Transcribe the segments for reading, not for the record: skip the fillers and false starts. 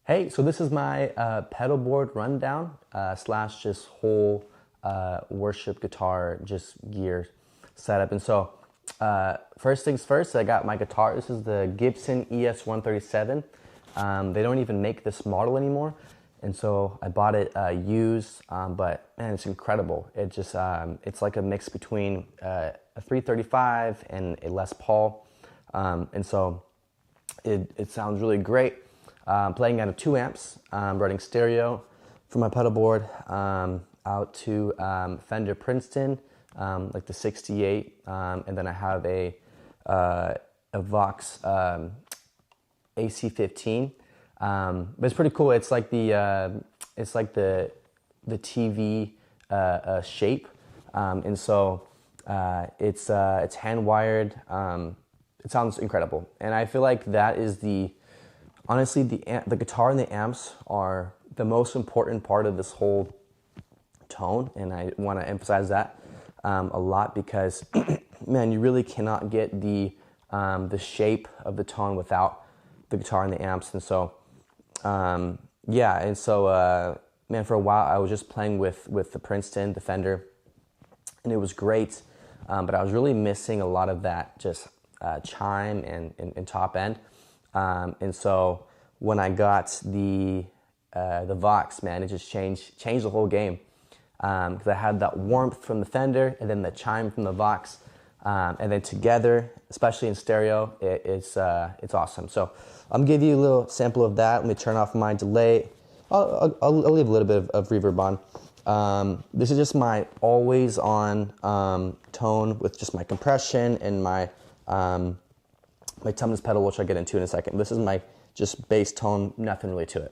Hey, so this is my pedalboard rundown slash just whole worship guitar just gear setup. And so first things first, I got my guitar. This is the Gibson ES-137. They don't even make this model anymore, and so I bought it used, but man, it's incredible. It just it's like a mix between a 335 and a Les Paul, and so it sounds really great. Playing out of 2 amps, running stereo for my pedalboard, out to Fender Princeton, like the 68, and then I have a Vox AC15. But it's pretty cool. It's like the TV shape, and so it's hand wired. It sounds incredible, and I feel like that is honestly, the guitar and the amps are the most important part of this whole tone, and I want to emphasize that a lot because, man, you really cannot get the shape of the tone without the guitar and the amps. And so, yeah, and so, man, for a while I was just playing with the Princeton, the Fender, and it was great, but I was really missing a lot of that just chime and top end. And so when I got the Vox, man, it just changed the whole game. Because I had that warmth from the Fender and then the chime from the Vox, and then together, especially in stereo, it's awesome. So I'm gonna give you a little sample of that. Let me turn off my delay. I'll leave a little bit of reverb on. This is just my always on tone with just my compression and my Tumnus pedal, which I'll get into in a second. This is my just bass tone, nothing really to it.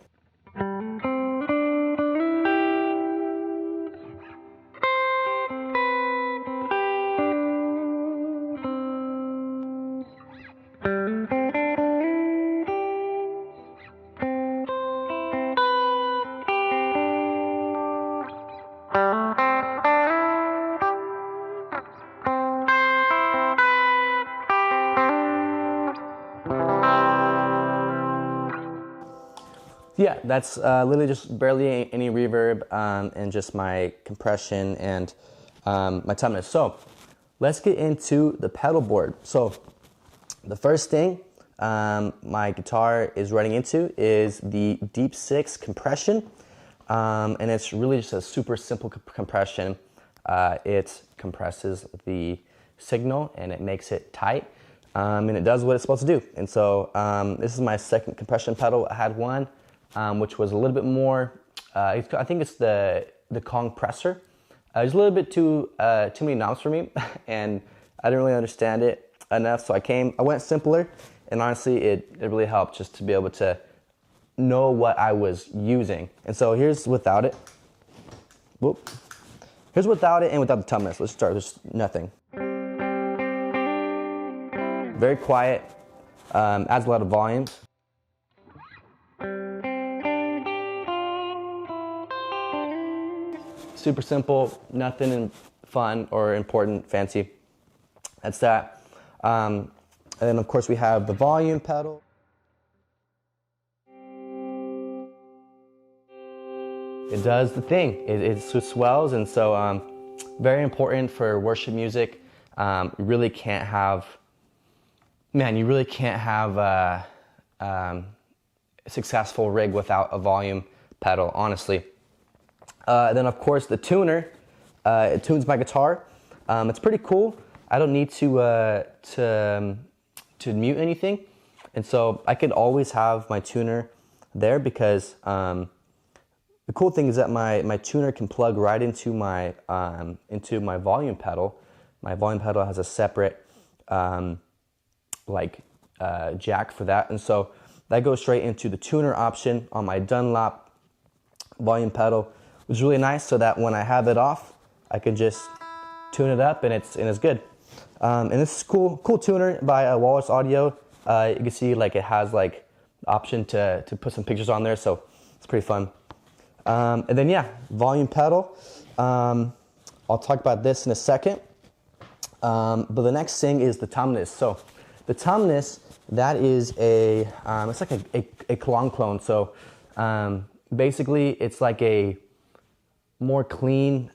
Yeah, that's literally just barely any reverb and just my compression and my Tumnus. So let's get into the pedal board. So the first thing my guitar is running into is the Deep 6 compression, and it's really just a super simple compression. It compresses the signal and it makes it tight, and it does what it's supposed to do. And so this is my second compression pedal. I had one which was a little bit more, I think it's the Compressor. It's a little bit too many knobs for me, and I didn't really understand it enough, so I went simpler, and honestly, it really helped just to be able to know what I was using. And so here's without it. Whoop. Here's without it and without the Tumnus. Let's start, just nothing. Very quiet, adds a lot of volume. Super simple, nothing fun or important, fancy. That's that. And then of course we have the volume pedal. It does the thing. It swells, and so very important for worship music. You really can't have a successful rig without a volume pedal, honestly. Then of course the tuner, it tunes my guitar. It's pretty cool. I don't need to mute anything, and so I could always have my tuner there because the cool thing is that my tuner can plug right into my volume pedal. My volume pedal has a separate jack for that, and so that goes straight into the tuner option on my Dunlop volume pedal. It's really nice, so that when I have it off, I can just tune it up, and it's good. And this is cool tuner by Wallace Audio. You can see it has the option to put some pictures on there, so it's pretty fun. And then yeah, volume pedal. I'll talk about this in a second. But the next thing is the Tumnus. So the Tumnus, that is it's like a Klon clone. So Basically, it's like a more clean,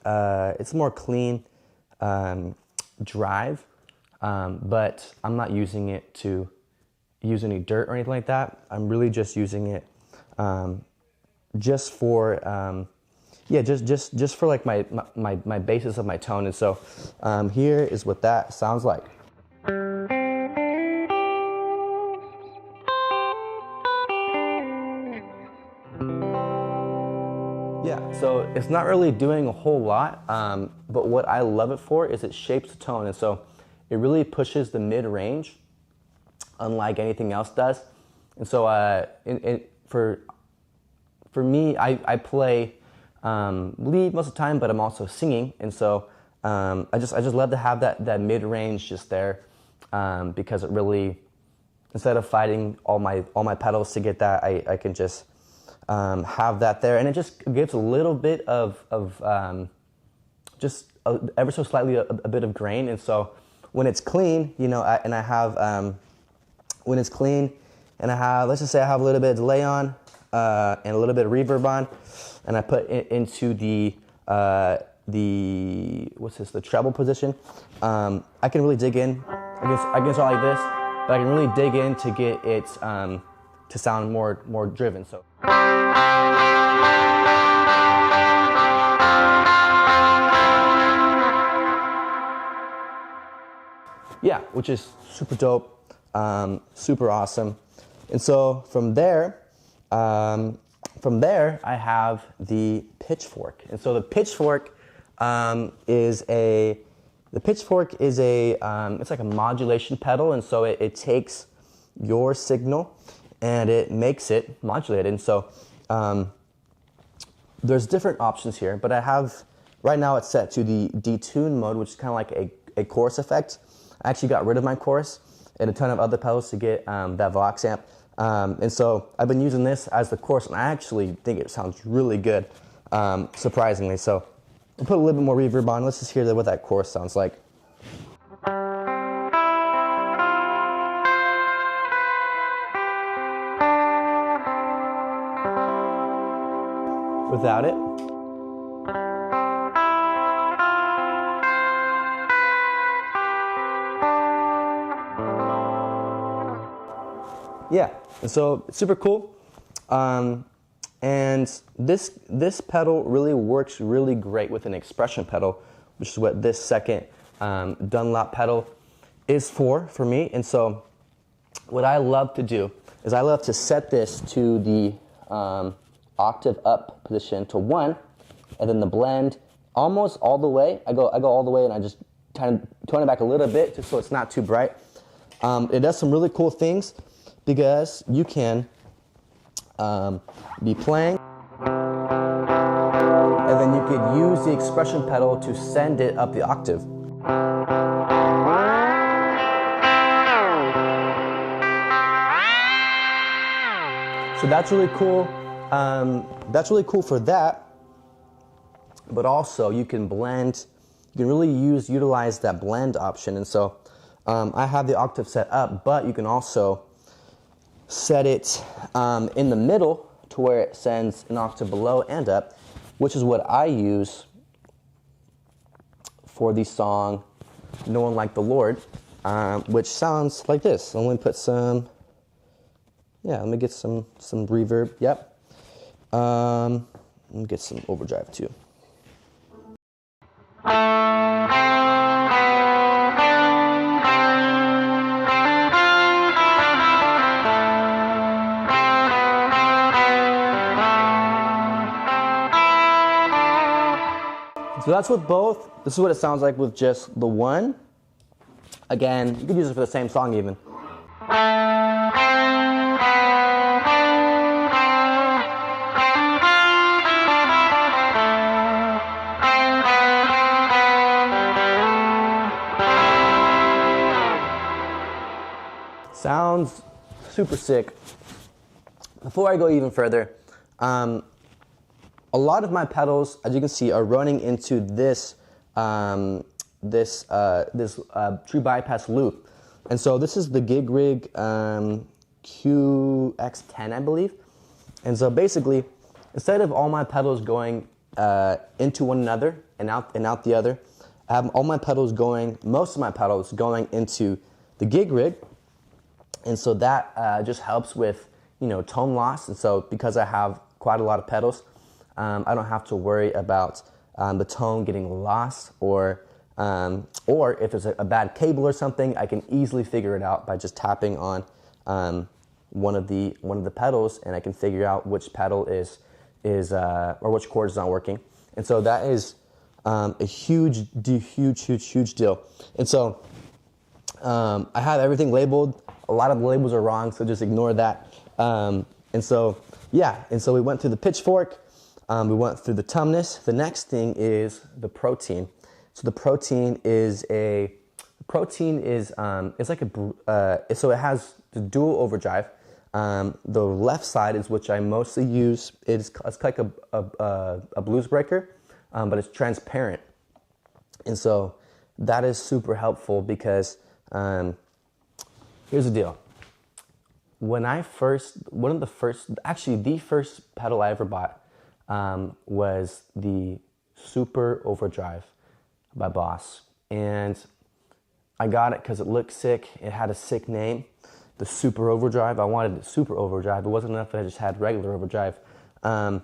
drive, but I'm not using it to use any dirt or anything like that. I'm really just using it just for just for like my basis of my tone. And so here is what that sounds like. Yeah, so it's not really doing a whole lot, but what I love it for is it shapes the tone, and so it really pushes the mid-range, unlike anything else does. And so for me, I play lead most of the time, but I'm also singing, and so I just love to have that mid-range just there, because it really, instead of fighting all my pedals to get that, I can just have that there, and it just gives a little bit of just ever so slightly a bit of grain. And so when it's clean, you know, and I have when it's clean, and I have, let's just say I have a little bit of delay on and a little bit of reverb on, and I put it into the treble position, I can really dig in. I can start like this, but I can really dig in to get it to sound more driven. So. Yeah, which is super dope, super awesome. And so from there I have the Pitchfork. And so the Pitchfork is it's like a modulation pedal, and so it takes your signal and it makes it modulated. And so there's different options here, but I have, right now it's set to the detune mode, which is kind of like a chorus effect. I actually got rid of my chorus and a ton of other pedals to get that Vox amp. And so I've been using this as the chorus, and I actually think it sounds really good, surprisingly. So I'll put a little bit more reverb on. Let's just hear what that chorus sounds like. Without it. Yeah, and so it's super cool, and this pedal really works really great with an expression pedal, which is what this second Dunlop pedal is for me. And so what I love to do is I love to set this to the octave up position to 1, and then the blend almost all the way. I go all the way, and I just kind of tone it back a little bit just so it's not too bright. It does some really cool things, because you can be playing, and then you could use the expression pedal to send it up the octave. So that's really cool. That's really cool for that, but also you can blend, you can really utilize that blend option. And so I have the octave set up, but you can also set it in the middle to where it sends an octave below and up, which is what I use for the song No One Like the Lord, which sounds like this. I'm going to put some, let me get some reverb. Yep. Let me get some overdrive too. So that's with both. This is what it sounds like with just the one. Again, you could use it for the same song even. Sounds super sick. Before I go even further, a lot of my pedals, as you can see, are running into this true bypass loop, and so this is the Gig Rig QX10, I believe, And so basically, instead of all my pedals going into one another and out the other, I have all my pedals going, most of my pedals going into the gig rig. And so that just helps with, you know, tone loss. And so because I have quite a lot of pedals, I don't have to worry about the tone getting lost, or if there's a bad cable or something, I can easily figure it out by just tapping on one of the pedals, and I can figure out which pedal is or which chord is not working. And so that is a huge deal. And so I have everything labeled. A lot of the labels are wrong, so just ignore that. And so we went through the Pitchfork. We went through the Tumnus. The next thing is the protein. So the protein is it's like so it has the dual overdrive. The left side is which I mostly use. It's like a blues breaker, but it's transparent. And so that is super helpful because here's the deal. The first pedal I ever bought was the Super Overdrive by Boss. And I got it because it looked sick. It had a sick name, the Super Overdrive. I wanted the Super Overdrive. It wasn't enough that I just had regular overdrive. And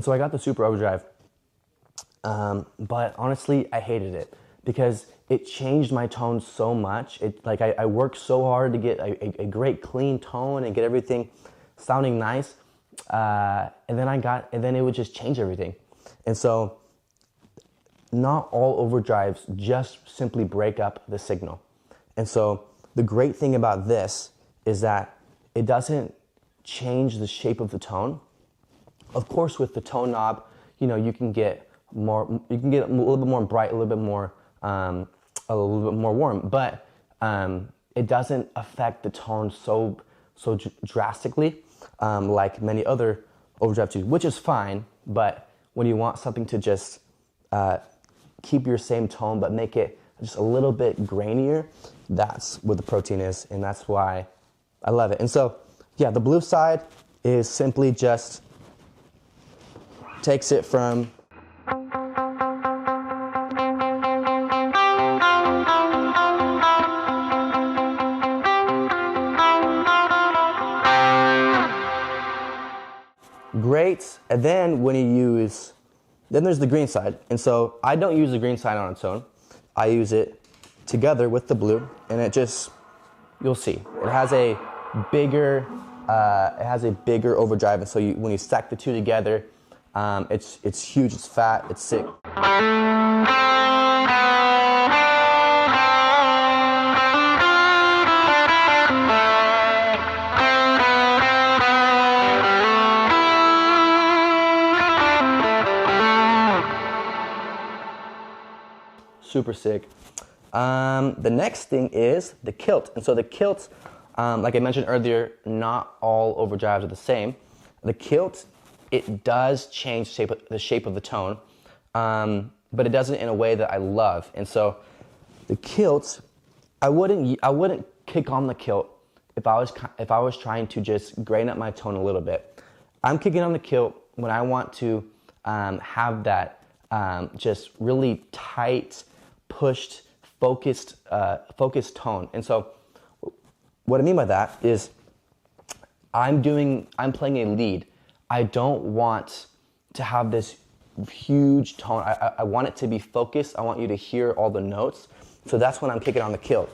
so I got the Super Overdrive. But honestly, I hated it because it changed my tone so much. I worked so hard to get a great clean tone and get everything sounding nice. And then it would just change everything. And so not all overdrives just simply break up the signal. And so the great thing about this is that it doesn't change the shape of the tone. Of course, with the tone knob, you know, you can get a little bit more bright, a little bit more warm, but it doesn't affect the tone so drastically like many other overdrive tubes, which is fine. But when you want something to just keep your same tone but make it just a little bit grainier, that's what the protein is, and that's why I love it. And so, yeah, the blue side is simply just takes it from great, and then then there's the green side. And so I don't use the green side on its own. I use it together with the blue, and it just, you'll see, it has a bigger overdrive. And so when you stack the two together, it's huge, it's fat, it's sick. Super sick. The next thing is the Kilt. And so the Kilt, like I mentioned earlier, not all overdrives are the same. The Kilt, it does change the shape of the tone, but it does it in a way that I love. And so the Kilt, I wouldn't kick on the Kilt if I was trying to just grain up my tone a little bit. I'm kicking on the Kilt when I want to have that just really tight, pushed, focused tone. And so what I mean by that is I'm playing a lead. I don't want to have this huge tone. I want it to be focused. I want you to hear all the notes. So that's when I'm kicking on the Kilt.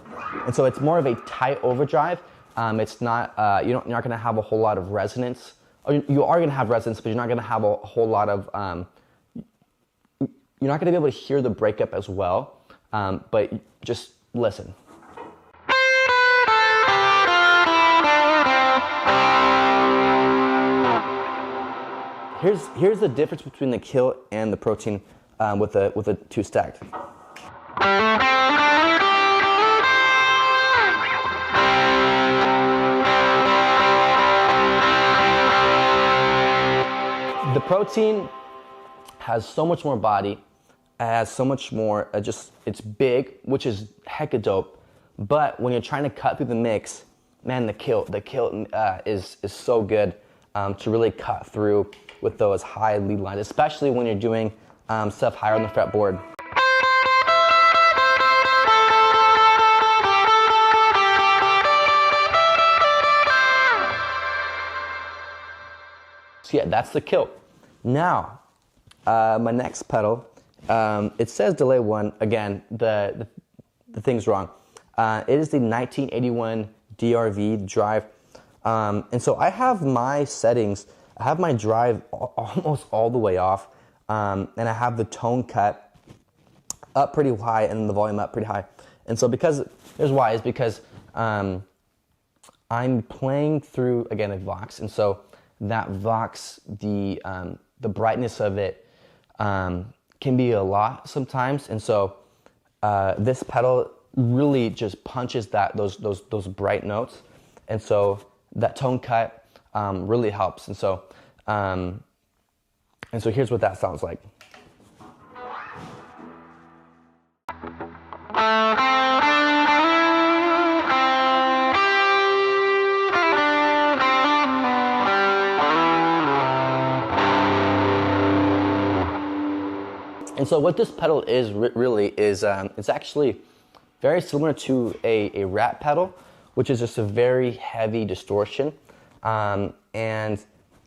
And so it's more of a tight overdrive. It's not, you're not gonna have a whole lot of resonance. Or you are gonna have resonance, but you're not gonna have a whole lot of, you're not gonna be able to hear the breakup as well. But just listen. Here's the difference between the Kilt and the protein with the two stacked. The protein has so much more body. It has so much more, it's big, which is hecka dope. But when you're trying to cut through the mix, man, the Kilt is so good. to really cut through with those high lead lines, especially when you're doing stuff higher on the fretboard. So yeah, that's the Kilt. Now, my next pedal, it says delay 1. Again, the thing's wrong. It is the 1981 DRV drive. And so I have my settings, I have my drive almost all the way off, and I have the tone cut up pretty high and the volume up pretty high. And so here's why, is because I'm playing through, again, a Vox, and so that Vox, the brightness of it can be a lot sometimes, and so this pedal really just punches those bright notes, and so that tone cut really helps, and so here's what that sounds like. And so what this pedal is really is, it's actually very similar to a Rat pedal, which is just a very heavy distortion. And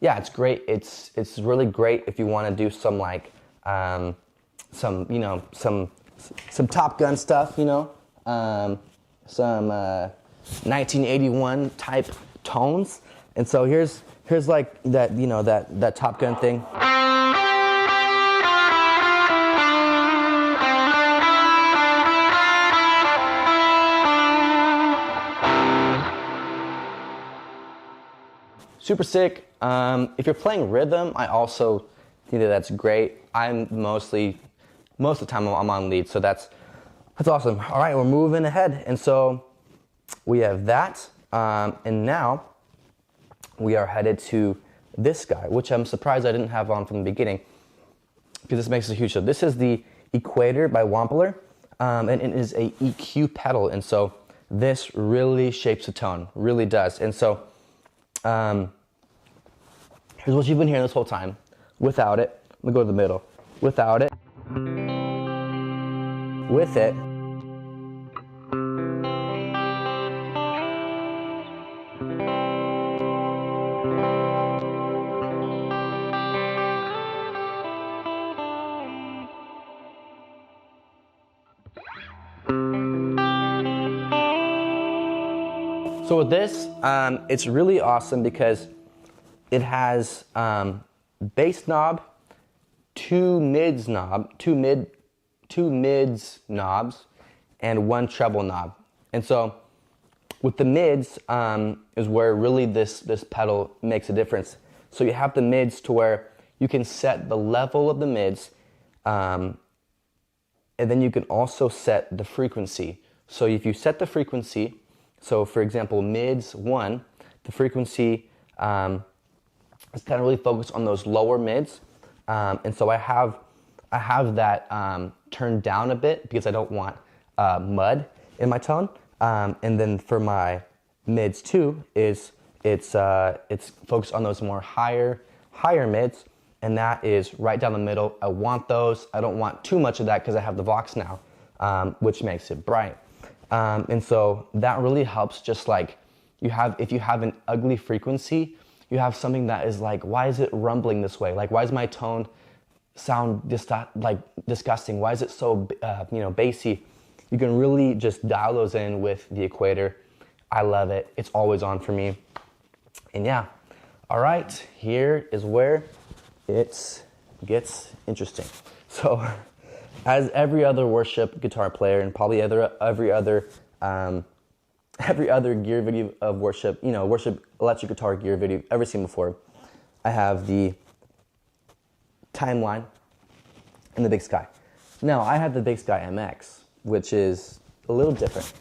yeah, it's great. It's really great if you want to do some like some Top Gun stuff, some 1981 type tones. And so here's like that, that Top Gun thing. Super sick. If you're playing rhythm, I also think that's great. I'm most of the time I'm on lead, so that's awesome. All right, we're moving ahead, and so we have that, and now we are headed to this guy, which I'm surprised I didn't have on from the beginning, because this makes a huge show. This is the Equator by Wampler, and it is a EQ pedal, and so this really shapes the tone, really does, and so here's what you've been hearing this whole time. Without it, let me go to the middle. Without it, with it, so with this, it's really awesome because it has bass knob, two mids knobs, and one treble knob. And so with the mids is where really this pedal makes a difference. So you have the mids to where you can set the level of the mids, and then you can also set the frequency. So if you set the frequency, so for example, mids 1, the frequency is kind of really focused on those lower mids, and so I have that turned down a bit because I don't want mud in my tone. And then for my mids 2 it's focused on those more higher mids, and that is right down the middle. I want those. I don't want too much of that because I have the Vox now, which makes it bright. And so that really helps. Just like if you have an ugly frequency, you have something that is like, why is it rumbling this way? Like, why does my tone sound disgusting? Why is it so bassy? You can really just dial those in with the Equator. I love it. It's always on for me. And yeah, all right, here is where it gets interesting. So, as every other worship guitar player, and probably every other gear video of worship, worship electric guitar gear video you've ever seen before, I have the Timeline and the Big Sky. Now, I have the Big Sky MX, which is a little different,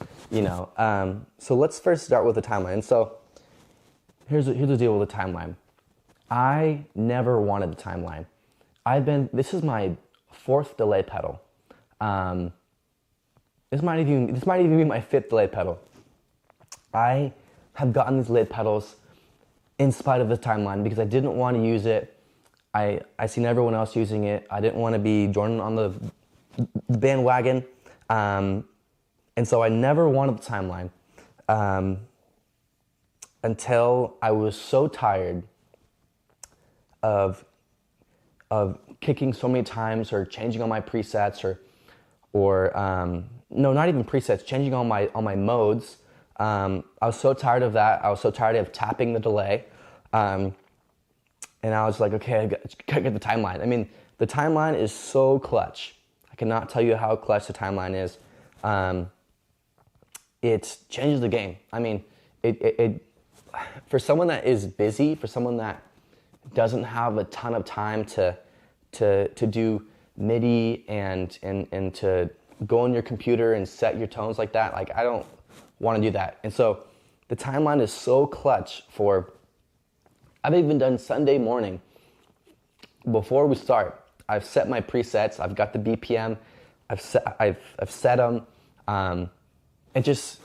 So let's first start with the Timeline. So here's the deal with the Timeline. I never wanted the Timeline. This is my 4th delay pedal. This might even be my 5th delay pedal. I have gotten these delay pedals in spite of the timeline, because I didn't want to use it. I seen everyone else using it. I didn't want to be joining on the bandwagon. And so I never wanted the timeline until I was so tired of kicking so many times, or changing all my presets, or no, not even presets, changing all my modes. I was so tired of that. I was so tired of tapping the delay. And I was like, okay, I gotta get the timeline. I mean, the timeline is so clutch. I cannot tell you how clutch the timeline is. It changes the game. I mean, it for someone that is busy, for someone that doesn't have a ton of time to do MIDI and to go on your computer and set your tones like that, like, I don't want to do that. And so the timeline is so clutch for, I've even done Sunday morning, before we start, I've set my presets, I've got the BPM, I've set them. It is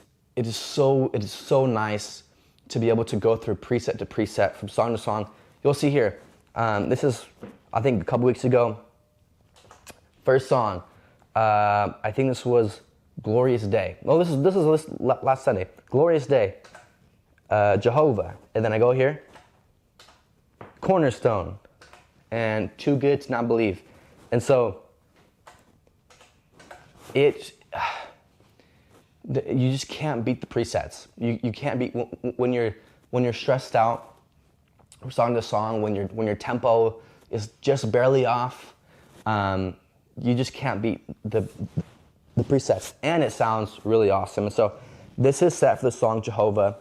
so nice to be able to go through preset to preset, from song to song. You'll see here, this is, I think, a couple weeks ago, first song, I think this was Glorious Day. Well, this is last Sunday. Glorious Day, Jehovah. And then I go here, Cornerstone, and Too Good to Not Believe. And so you just can't beat the presets. You can't beat, when you're stressed out from song to song, when your tempo is just barely off, you just can't beat the presets, and it sounds really awesome. And so this is set for the song Jehovah.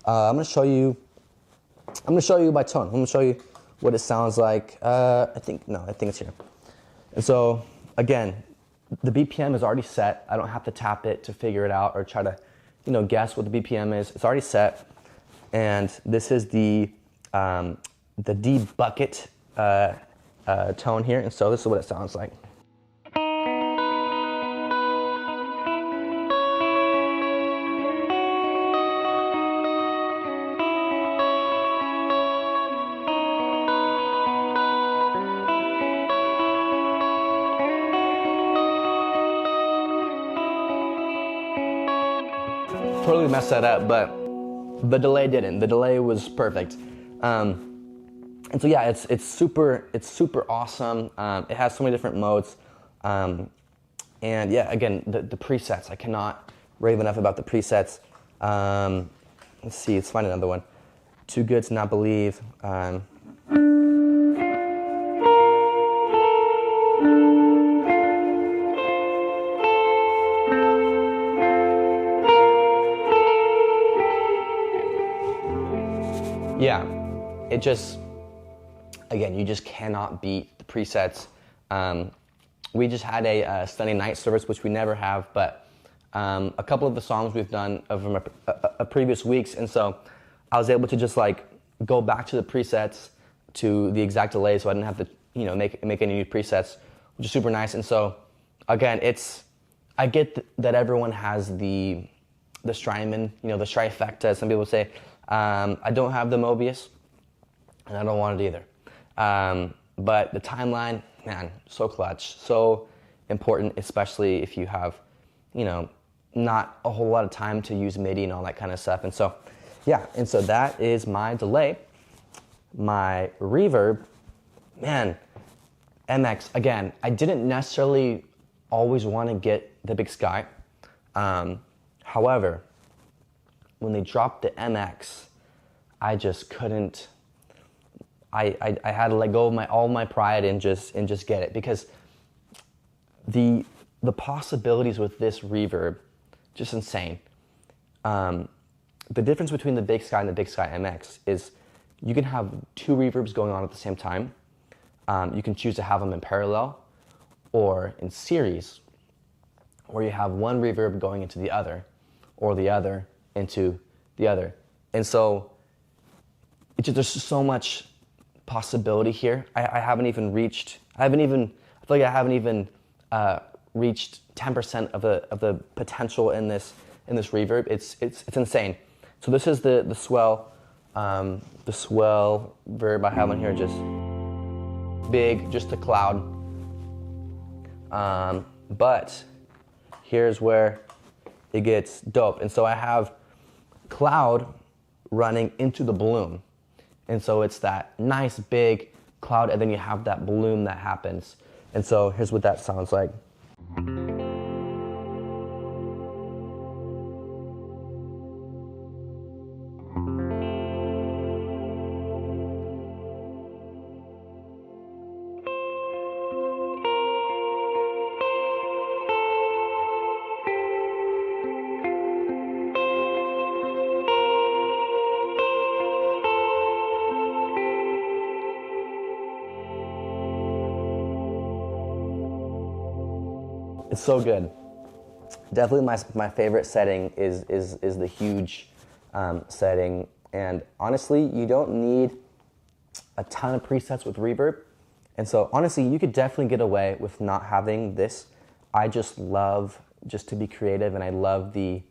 I'm gonna show you by tone. I'm gonna show you what it sounds like. I think it's here. And so again, the BPM is already set. I don't have to tap it to figure it out or try to, guess what the BPM is. It's already set. And this is the D bucket tone here. And so this is what it sounds like. Totally messed that up, but the delay didn't. The delay was perfect. And so yeah, it's super awesome. It has so many different modes. And yeah, again, the presets, I cannot rave enough about the presets. Let's see, let's find another one. Too Good to Not Believe. Yeah, it just, again, you just cannot beat the presets. We just had a Sunday night service, which we never have, but a couple of the songs we've done of previous weeks, and so I was able to just like go back to the presets, to the exact delay, so I didn't have to make any new presets, which is super nice. And so again, I get that everyone has the Strymon, the trifecta, some people say. I don't have the Mobius, and I don't want it either. But the timeline, man, so clutch, so important, especially if you have, not a whole lot of time to use MIDI and all that kind of stuff. And so, yeah, and so that is my delay. My reverb, man, MX, again, I didn't necessarily always want to get the Big Sky. However, when they dropped the MX, I just couldn't. I had to let go of all my pride and just get it, because the possibilities with this reverb, just insane. The difference between the Big Sky and the Big Sky MX is you can have two reverbs going on at the same time. You can choose to have them in parallel or in series, or you have one reverb going into the other, or the other into the other. And so there's so much possibility here. I haven't even reached 10% of the potential in this reverb. It's insane. So this is the swell. The swell verb I have on here, just big, just a cloud. But here's where it gets dope. And so I have cloud running into the balloon. And so it's that nice big cloud, and then you have that balloon that happens. And so here's what that sounds like. It's so good. Definitely my favorite setting is the huge setting. And honestly, you don't need a ton of presets with reverb. And so honestly, you could definitely get away with not having this. I just love just to be creative, and I love the,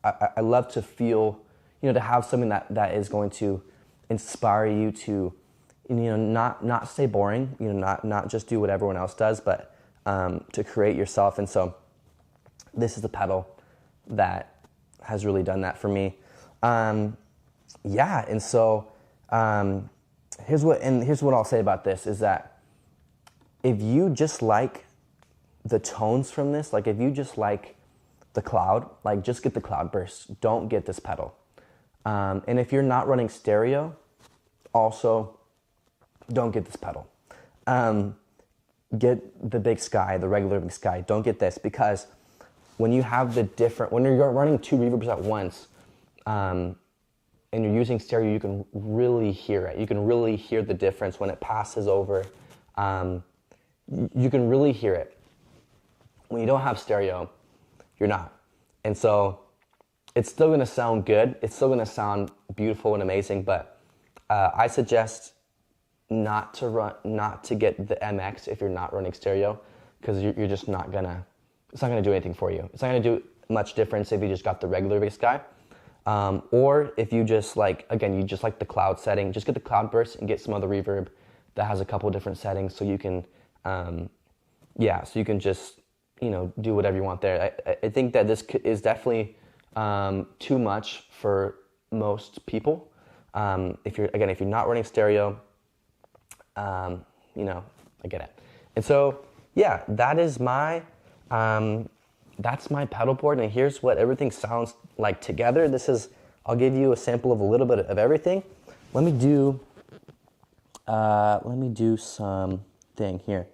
I love to feel, to have something that is going to inspire you to, not stay boring, not just do what everyone else does, but to create yourself. And so this is the pedal that has really done that for me. Yeah, and so here's what I'll say about this is that if you just like the tones from this, like if you just like the cloud, like just get the cloud burst, don't get this pedal. And if you're not running stereo, also don't get this pedal. Get the big sky, the regular big sky. Don't get this, because when you have when you're running two reverbs at once, and you're using stereo, you can really hear it. You can really hear the difference when it passes over. You can really hear it. When you don't have stereo, you're not. And so it's still gonna sound good. It's still gonna sound beautiful and amazing, but I suggest not to get the MX if you're not running stereo, because you're just not gonna, it's not gonna do anything for you. It's not gonna do much difference if you just got the regular big sky. Or if you just you just like the cloud setting, just get the cloud burst and get some other reverb that has a couple different settings, so you can, so you can just, do whatever you want there. I think that this is definitely too much for most people. If you're not running stereo, I get it. And so, yeah, that is my, that's my pedal board, and here's what everything sounds like together. I'll give you a sample of a little bit of everything. Let me do something here.